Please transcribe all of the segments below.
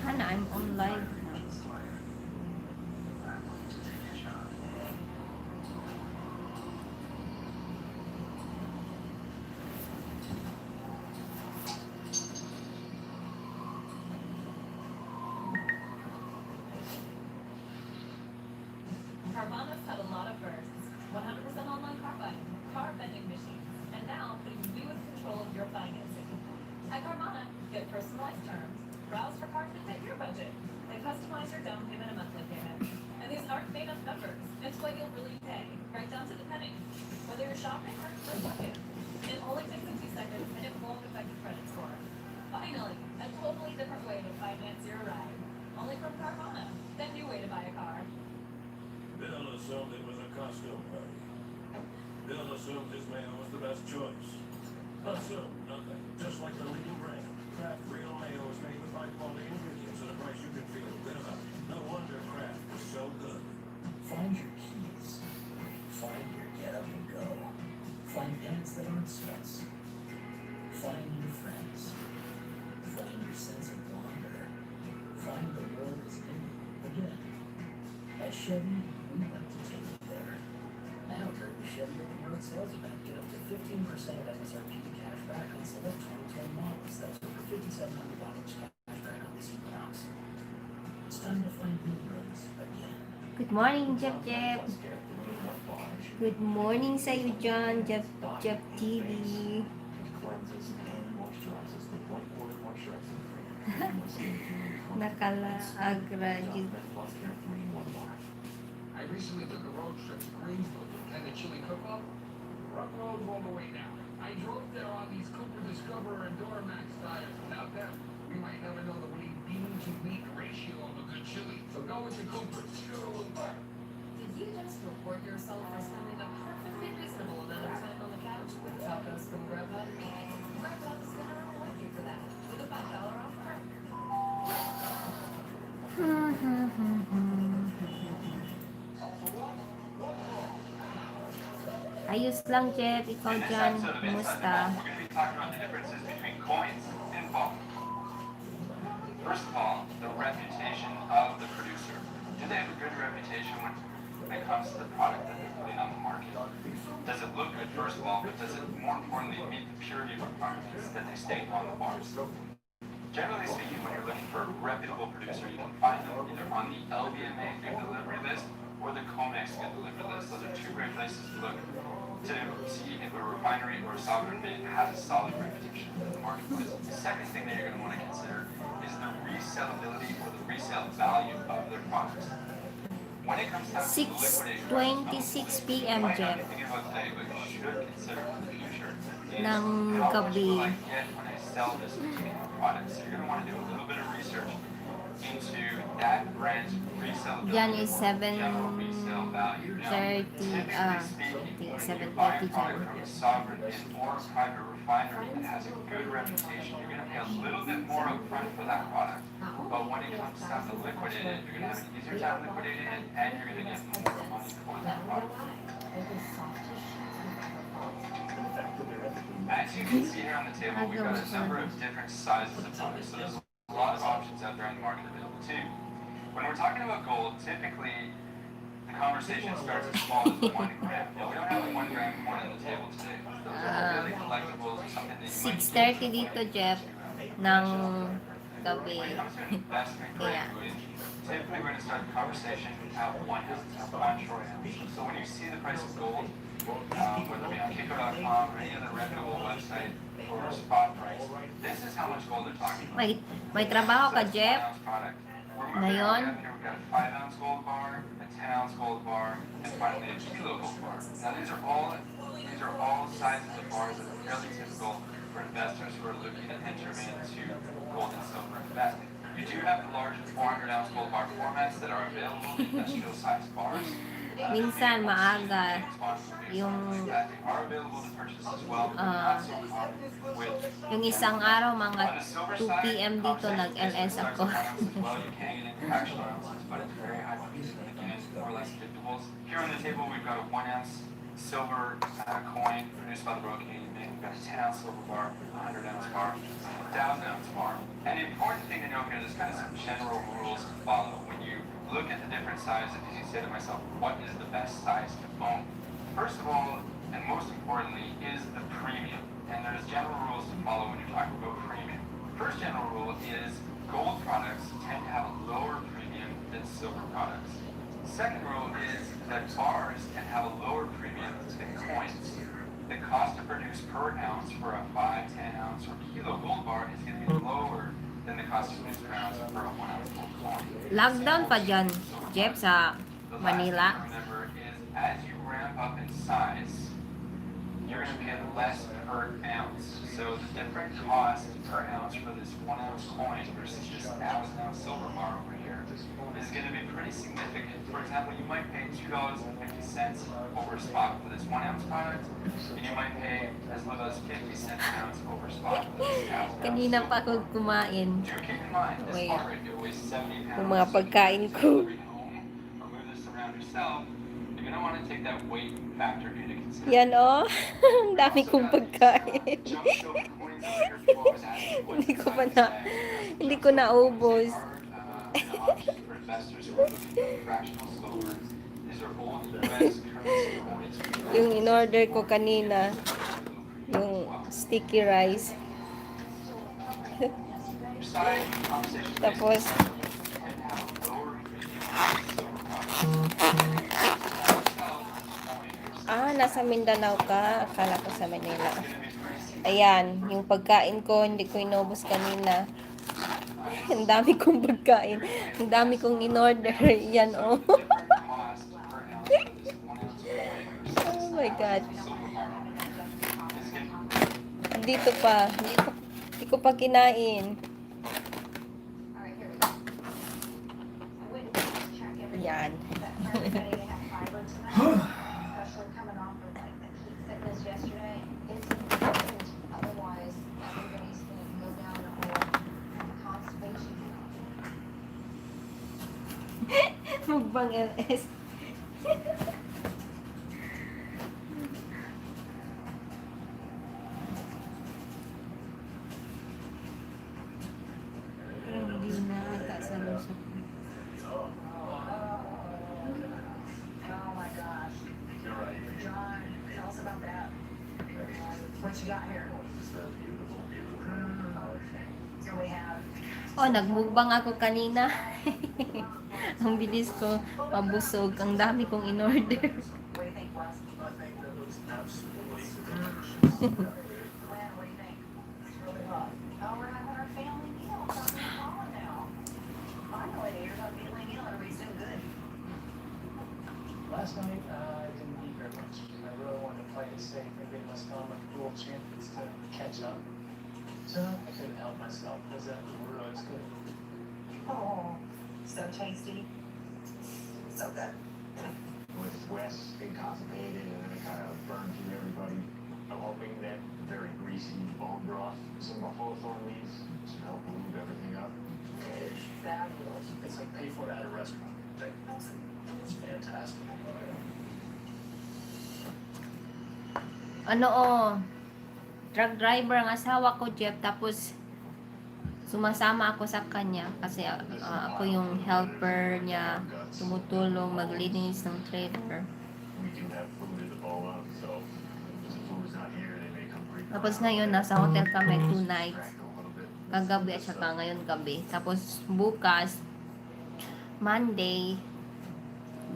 Hana, I'm on live now. Carvana's had a lot of firsts. 100% online car vending machines, and now putting you in control of your financing. At Carvana, get personalized terms, browse for cars that fit your budget, and customize your down payment and monthly payment. And these aren't made up numbers. It's what you'll really pay, right down to the penny. Whether you're shopping or just looking, it only takes a few seconds and it won't affect your credit score. Finally, a totally different way to finance your ride. Only from Carvana, the new way to buy a car. Bill assumed it was a Costco party. Bill assumed his mayo was the best choice. Assumed nothing. Just like the leading brand. Kraft Real Mayo is made with high-quality ingredients at a price you can feel good about. No wonder Kraft is so good. Find your keys. Find your get up and go. Find pants that aren't sweats. Find your friends. Find your sense of wonder. Find the world is in you again. At Chevy, we like to take you there. Now during the Chevy Open Road Sales Event, get up to 15% of MSRP cash back on select 2010 models. That's over $5,700 cash back on this new house. It's time to find new roads again. Good morning, Jeff Jeff. Good morning sa'yo dyan, Jeff Jeff TV. Nakala-agra yun. I recently took a road trip to Greensville to attend a chili cook-off. Rough roads all the way down. I drove there on these Cooper Discoverer and Duramax tires. Without them, we might never know the winning bean-to-meat ratio of a good chili. So go with the Coopers. Sure a little better. Did you just reward yourself for spending a perfectly reasonable amount of time on the couch with tacos from Grubhub? Grubhub is going to reward you for that with a $5 off perk. Ayos lang, Jeff. Ikaw In this dyan. episode of Inside the Kumusta? Vault, we're going to be talking about the differences between coins and vault. First of all, the reputation of the producer. Do they have a good reputation when it comes to the product that they're putting on the market? Does it look good, first of all, but does it, more importantly, meet the purity requirements that they state on the bars? Generally speaking, when you're looking for a reputable producer, you can find them either on the LBMA Good Delivery List or the Comex Good Delivery List. Those are two great places to look to see if a refinery or a sovereign mint has a solid reputation in the marketplace. The second thing that you're going to want to consider is the resellability or the resale value of their products. When it comes down to the liquidation, 6:26 p.m. you might not Jeff. be thinking about today, but you should consider in the future is Ng how much gabi. will I get when I sell this particular product. So you're going to want to do a little bit of research into that brand's resale Yan value is or general resale value. Now, 7:30, typically speaking, when you 7:30 buy a product dyan. from a sovereign mint or a private refinery that has a good reputation, you're going to pay a little bit more upfront for that product. But when it comes time to liquidate it, you're going to have an easier time liquidating it, and you're going to get more money for that product. As you can see here on the table, we've got a number of different sizes of products, so there's a lot of options out there on the market available too. When we're talking about gold, typically the conversation starts as small as 1 gram. Now, we don't have a 1 gram coin on the table today. Those are really collectibles or something that you might 6:30 dito, Jeff, ng gabi. when it comes to investment grade Yeah. goods, typically we're going to start the conversation at 1 ounce, at 1 troy ounce. So when you see the price of gold, whether it be on Kiko.com or any other reputable website or spot price, this is how much gold they're talking about. May trabaho ka, So that's a Jeff? 1 ounce product. We're moving Ngayon? right up here. We've got a 5 ounce gold bar, a 10 ounce gold bar, and finally a kilo gold bar. Now these are all sizes of bars that are fairly typical for investors who are looking to enter into gold and silver investing. You do have the large 400 ounce gold bar formats that are available, industrial sized bars. Minsan maaga yung They are available to purchase as well, but not so common with yung isang araw mga on the silver 2 side, p.m. dito nag-LS ako. well, you can get into fractional ounces, but it's very high fees, and again, it's more or less predictables. Here on the table, we've got a 1 ounce silver coin produced by the Brocade Mint. We've got a 10 ounce silver bar, a 100 ounce bar, a 1,000 ounce bar. And the important thing to know here is kind of some general rules to follow when you look at the different sizes. You say to myself, what is the best size to own? First of all, and most importantly, is the premium. And there's general rules to follow when you're talking about premium. First general rule is gold products tend to have a lower premium than silver products. Second rule is that bars can have a lower premium than coins. The cost to produce per ounce for a 5, 10 ounce, or kilo gold bar is going to be lower than the cost to produce per ounce for a 1 ounce gold coin. Lockdown pa dyan, Jeff, sa The last Manila. thing to remember is as you ramp up in size, you're going to pay less per ounce. So the different cost per ounce for this 1 ounce coin versus this 1,000 ounce silver bar over here is going to be pretty significant. For example, you might pay $2.50 over spot for this 1 ounce product, and you might pay as little as 50 cents an ounce over spot for this 1,000 ounce. Kanina pa ako kumain. Do keep in mind, this Wait. bar right here weighs 70 pounds. Yung mga pagkain ko. Bring it home or move this around yourself, you're going to want to take that weight factor into consideration. Yan oh. Ang dami kong pagkain. Jump show coins over here. People always ask me what's Hindi ko pa inside na, this bag. hindi ko naubos. These are options for investors who are looking for fractional silver. These are old US currency coins. Yung in-order ko kanina, yung sticky rice. Side conversation. Tapos, And have a lower premium silver product. nasa Mindanao ka. Akala ko sa Manila. Ayan, yung pagkain ko, hindi ko inubos kanina. Ang dami kong pagkain. Ang dami kong in-order. Yan oh. Oh my God. Dito pa. Hindi ko pa kinain. Yan. Mukbang LS. Hindi na ata sa lusok. Oh my gosh. John, tell us about that. What you got here? So we have Oh, nagmukbang ako kanina. Ang bilis ko mabusog. Ang dami kong in-order. what do you think, Wes? I think that looks absolutely Glenn, what do you think? It's really hot. Oh, we're having our family meal. It's on the phone now. Finally, you're having a family meal. Everybody's doing good. Last night, I didn't eat very much. I really wanted to play it safe and give myself a dual chance to catch up. So I couldn't help myself because that really was good. Oh, so tasty. So good. With Wes inconstipated and then it kind of burned through everybody. I'm hoping that very greasy bone broth, some hawthorn leaves, should help lube everything up. It's fabulous. It's like pay for it at a restaurant. It's fantastic. Ano oh, truck driver ang asawa ko, Jeff. Tapos, sumasama ako sa kanya. Kasi ako yung helper niya. Tumutulong maglinis ng trailer. We do have food in the bowl, so if the food's not here, they may come bring. Tapos ngayon, nasa hotel kami 2 nights. Crack a little bit. Kagabi at saka ngayon gabi. Tapos bukas, Monday,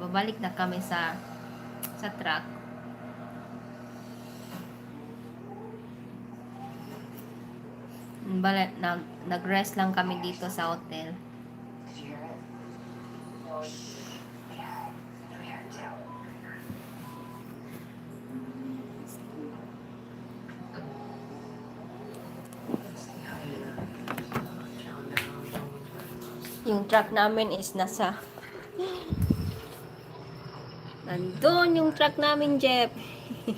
babalik na kami sa truck. Nag-rest lang kami dito sa hotel. Did you hear it? Yeah. We heard it too. Yung truck namin is nasa nandun yung truck namin, Jeff. In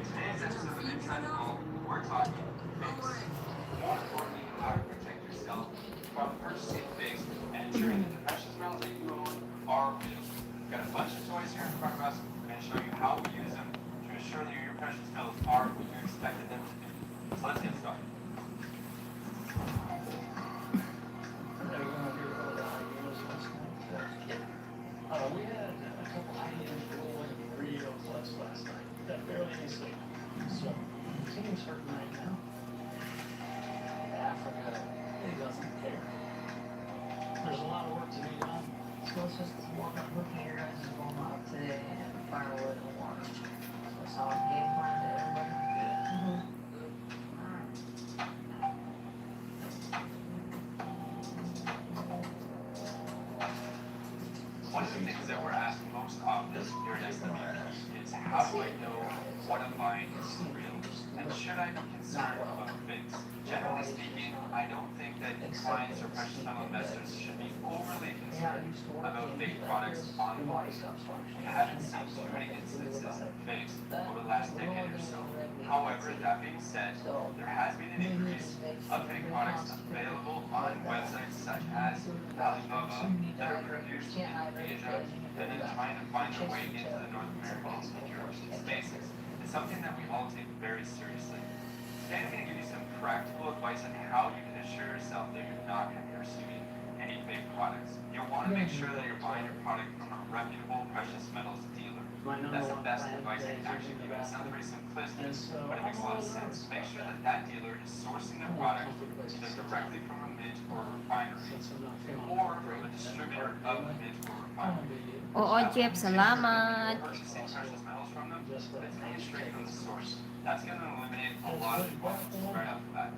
today's episode of Insightful, we're talking figs. More importantly, how to protect yourself from purchasing figs and ensuring that the precious metals that you own are real. We've got a bunch of toys here in front of us. We're going to show you how we use them to ensure that your precious metals are what you expected them to be. So let's get started. We had a couple hyenas rolling burrito clubs last night. Got barely any sleep. So, the team's hurting right now. Africa, he doesn't care. There's a lot of work to be done. So it's just warm up with your guys is going out today and firewood and water. So it's how I'm game plan to everybody. Yeah. Alright. One of the things that we're asked most often here at SWP is how do I know what I'm buying is real? And should I be concerned about fakes? Generally speaking, I don't think that clients or precious metal investors should be overly concerned about fake products online. We haven't seen too many instances of fakes over the last decade or so. However, that being said, there has been an increase of fake products available on websites such as Alibaba that are produced in Asia and then trying to find their way into the North American and European spaces. It's something that we all take very seriously. Today I'm going to give you some practical advice on how you can assure yourself that you're not going to be receiving any fake products. You'll want to make sure that you're buying your product from a reputable precious metals dealer. That's the best advice I can actually give you. It sounds very simplistic, but it makes a lot of sense. Make sure that that dealer is sourcing their product either directly from a mint or a refinery, or from a distributor of a mint or refinery. Oo, Jeff, salamat. Purchasing precious metals from them, it's coming straight from the source. That's going to eliminate a lot of problems right off the bat.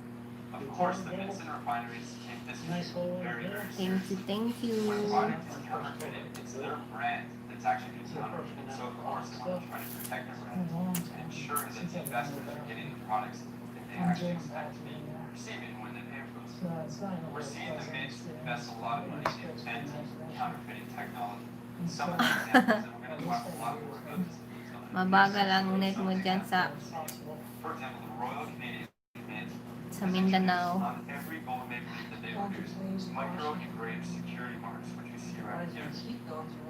Of course, the mints and refineries take this issue very, very seriously. Thank you. When a product is counterfeited, it's their brand that's actually being counterfeited. So, of course, they want to try to protect their brand and ensure that the investors are getting the products that they actually expect to be receiving when they pay for them. We're seeing the mint invest a lot of money in inventing counterfeiting technology. Some of the examples that we're going to talk a lot more about this Mabagal ang net mo dyan sa for example, the Royal Canadian Mint sa Mindanao. on every gold maker that they produce micro-engraved security marks, which you see right here.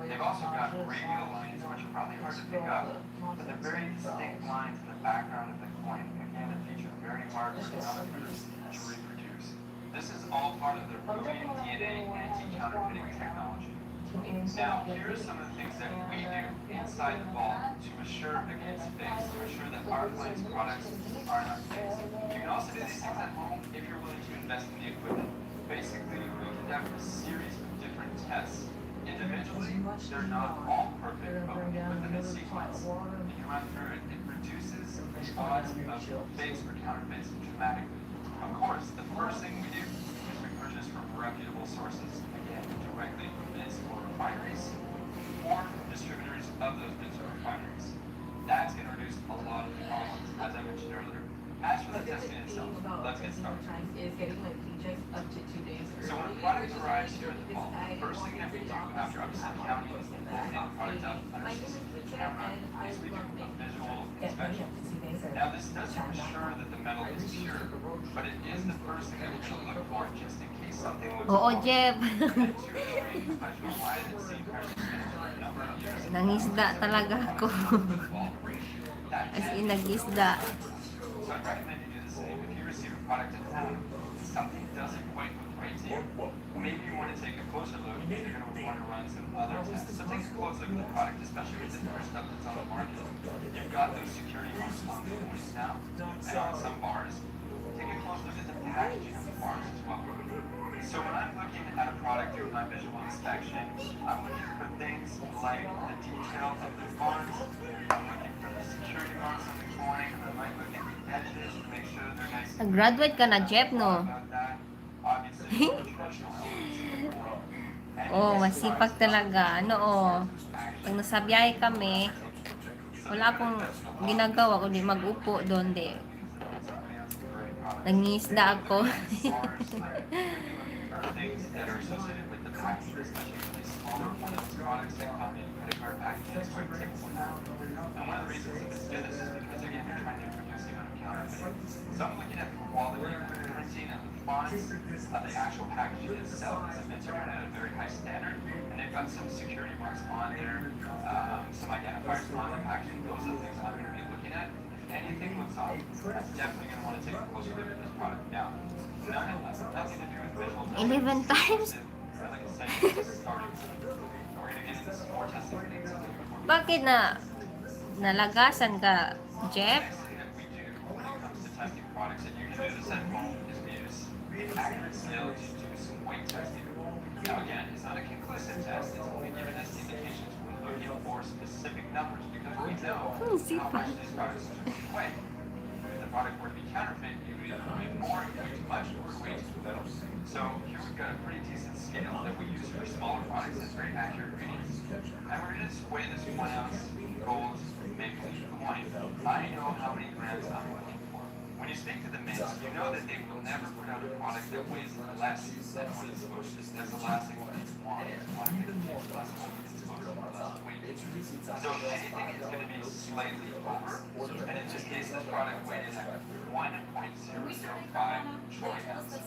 They've also got radial lines, which are probably hard to pick up, but they're very distinct lines in the background of the coin. Again, that feature very hard for counterfeiters to reproduce. This is all part of their Ruby DNA anti-counterfeiting technology. Now, here are some of the things that we do inside the vault to assure against fakes, to assure that our clients' products are not fakes. You can also do these things at home if you're willing to invest in the equipment. Basically, we conduct a series of different tests. Individually, they're not all perfect, but when you put them in sequence, you can run through it. It reduces the odds of fakes or counterfeits dramatically. Of course, the first thing we do is we purchase from reputable sources, again, directly from mints or refineries, or distributors of those mints or refineries. That's going to reduce a lot of the problems, as I mentioned earlier. As for the testing itself, let's get started. Is getting like paychecks up to 2 days early. So when a product arrives here at the vault, the first thing that we do after obviously counting and opening the product up under the camera is we do a visual inspection. Now this doesn't ensure that the metal is pure, but it is the first thing that we're going to look for just in case something looks Oo, wrong. Jeff. And two or three special wide and seen precious metals for a number of years. Nangisda talaga ako. That As can in, nag-isda. So I recommend you do the same. If you receive a product at home, something doesn't quite look right to you, maybe you want to take a closer look and you're going to want to run some other tests. So take a close look at the product, especially with the newer stuff that's on the market. You've got those security marks on the coins now, and on some bars. Take a close look at the packaging of the bars as well. So when I'm looking at a product during my visual inspection, I'm looking for things like the detail of the bars, I'm looking for the security marks on the coin, I might look at the edges to make sure they're nice and Nag-graduate ka na, Jeff, no? about that. Obviously, the traditional elements of the world. And Oh, yes, masipag talaga. Ano, oh. Pag nasa biyahe kami, wala akong ginagawa kundi mag-upo doon, di. Nangisda ako. things that are associated with the package, especially for these smaller products that come in credit card packages, quite typical now. And one of the reasons that this is good is because again, you're trying to introduce focusing on counterfeiting. So I'm looking at the quality of the printing and the fonts of the actual packaging itself. It's printed at a very high standard, and they've got some security marks on there, some identifiers on the packaging. Those are the things I'm going to be looking at. If anything looks off, I'm definitely going to want to take a closer look at this product. Now, nothing to do with visual. 11 times? Like I said, this is starting. We're going to get into some more testing things. Bakit na nalagasan ka, Jeff? Next thing that we do when it comes to testing products, and you can do this at home, is we use accurate scale to do some weight testing. Now again, it's not a conclusive test, it's only giving us indications. We're looking for specific numbers because we know how much these products weigh. If the product were to be counterfeit, it would either weigh more, it would weigh too much, or it would weigh too little. So here we've got a pretty decent scale that we use for smaller products that's very accurate readings. And we're going to weigh this 1 ounce gold maple leaf coin. I know how many grams I'm looking for. When you speak to the mint, you know that they will never put out a product that weighs less than what it's supposed to. That's the last thing we want. We want it to be less than what it's supposed to, less weight. So if anything, it's going to be slightly over. And in this case, this product weighed in at 1.005 troy ounces.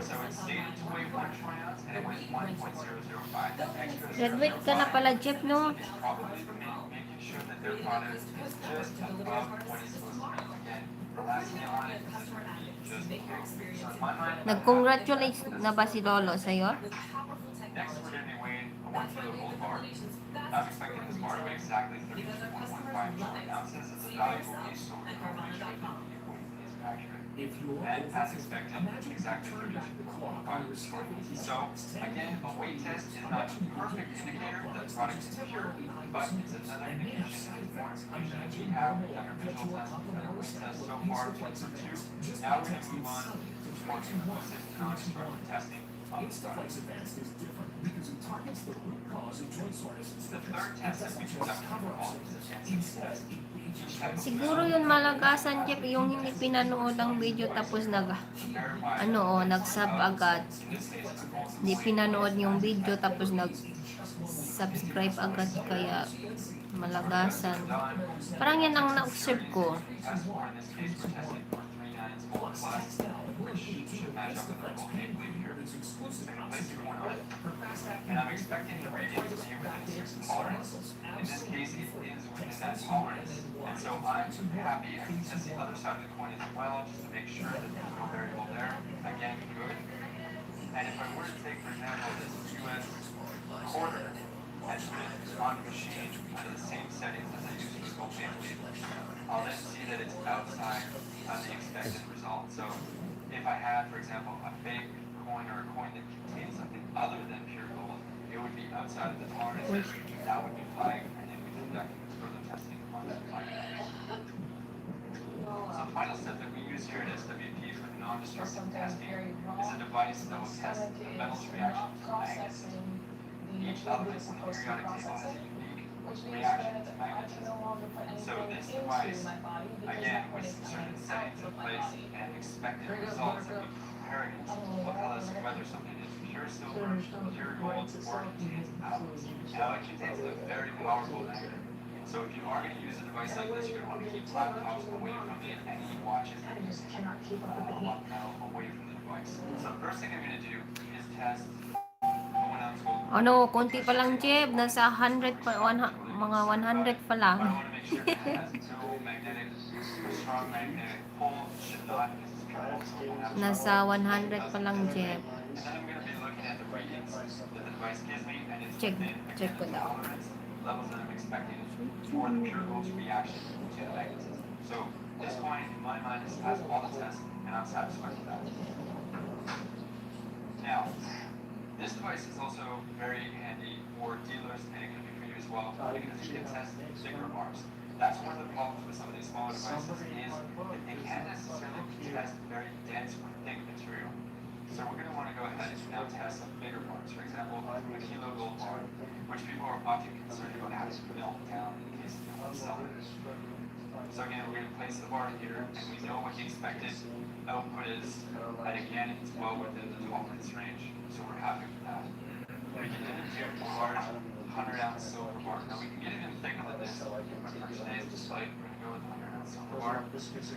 So it's stated to weigh 1 troy ounce, and it weighs 1.005. Extra Graduate ka na pala, Jeff, no? is probably the mint making sure that their product is just above what it's supposed to be. Again, the last thing I want is it to be just above. So in my mind, Nag-congratulate na ba si Lolo sa'yo? next we're going to be weighing a 1 kilo gold bar. I'm expecting this bar to weigh exactly 32.15 troy ounces. It's a valuable piece, so we're going to make sure that the weight is accurate. And as expected, exactly 32.15 troy ounces. So again, a weight test is not a perfect indicator that the product is pure, but it's another indication that it's more information that we have. We've done our visual test, we've done our weight test so far, 2 for 2. Now we're going to move on to more conclusive non-destructive testing on the product. The third test that we conduct overall is a tendency test. Siguro yun malagasan, Jeff, yung hindi pinanood ang video tapos nag-sub agad. Hindi pinanood yung video tapos nag-subscribe agad kaya malagasan. Parang yan ang na-observe ko. And I'm expecting the radius to be within a certain tolerance. In this case, it is within that tolerance. And so I'm happy. I can test the other side of the coin as well, just to make sure that there's no variable there. Again, good. And if I were to take, for example, this US quarter and put it on the machine under the same settings as I used for the gold maple leaf, I'll then see that it's outside of the expected result. So if I had, for example, a fake coin or a coin that contains something other than pure gold, it would be outside of the tolerance. That would be flagged, and then we conduct further testing on that flag. So the final step that we use here at SWP for non-destructive testing is a device that will test the metal's reaction to magnets. Each element on the periodic table has a unique reaction to magnetism. So this device, again, with certain settings in place and expected results that we compare against, will tell us whether something is pure silver, pure gold, or contains atoms. Now it contains a very powerful magnet. So if you are going to use a device like this, you're going to want to keep laptops away from it and e-watches and away from the device. So the first thing I'm going to do is test 1 ounce gold. Ano, konti pa lang, Jeff. Nasa 100 pa, mga 100 pa lang. I want to make sure that it has no magnetic or strong magnetic pull. Should not. Nasa 100 pa lang, Jeff. And then I'm going to be looking at the readings that the device gives me, and it's Check ko the daw. tolerance levels that I'm expecting for the pure gold's reaction to the magnetism. So this coin, in my mind, has passed all the tests, and I'm satisfied with that. Now, this device is also very handy for dealers, and it can be for you as well, because you can test thicker bars. That's one of the problems with some of these smaller devices is that they can't necessarily test very dense or thick material. So we're going to want to go ahead and now test some bigger bars. For example, a kilo gold bar, which people are often concerned about having to melt down in case they want to sell it. So again, we're going to place the bar here, and we know what the expected output is, and again, it's well within the tolerance range. So we're happy with that. We can get into a large 100-ounce silver bar. Now we can get it in thicker than this, but for today's display, we're going to go with 100-ounce silver. before.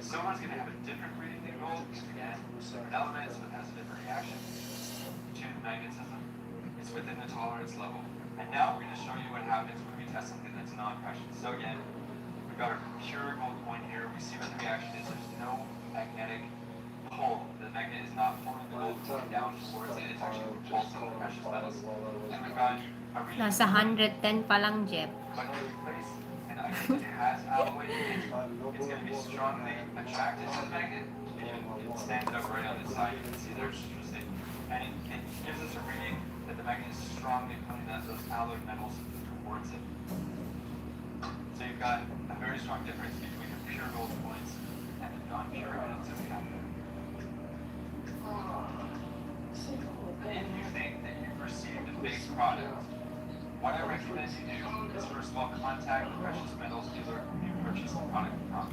Someone's going to have a different reading than gold, again, different elements, but has a different reaction to magnetism. It's within the tolerance level. And now we're going to show you what happens when we test something that's non-precious. So again, we've got our pure gold coin here. We see what the reaction is. There's no magnetic pull. The magnet is not pulling the gold coin down towards it. It's actually pulsing the precious metals. And we've got a reading. Nasa 110 pa lang, Jeff. But if you place an item that has alloy in it, it's going to be strongly attracted to the magnet. It stands up right on its side. You can see there's interesting. And it gives us a reading that the magnet is strongly pulling those alloy metals towards it. So you've got a very strong difference between the pure gold coins and the non-pure items that we have. If you think that you've received a base product, what I recommend you do is first of all contact the precious metals dealer you purchased the product from.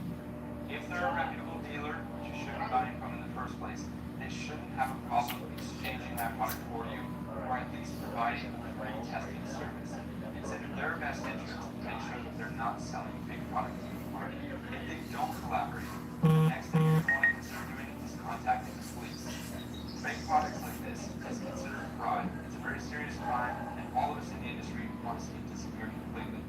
If they're a reputable dealer, which you should be buying from in the first place, they shouldn't have a problem exchanging that product for you, or at least providing a free testing service. It's in their best interest to make sure that they're not selling fake products anymore. If they don't collaborate, the next thing you're going to consider doing is contacting the police. Fake products like this is considered fraud. It's a very serious crime, and all of us in the industry want to see it disappear completely.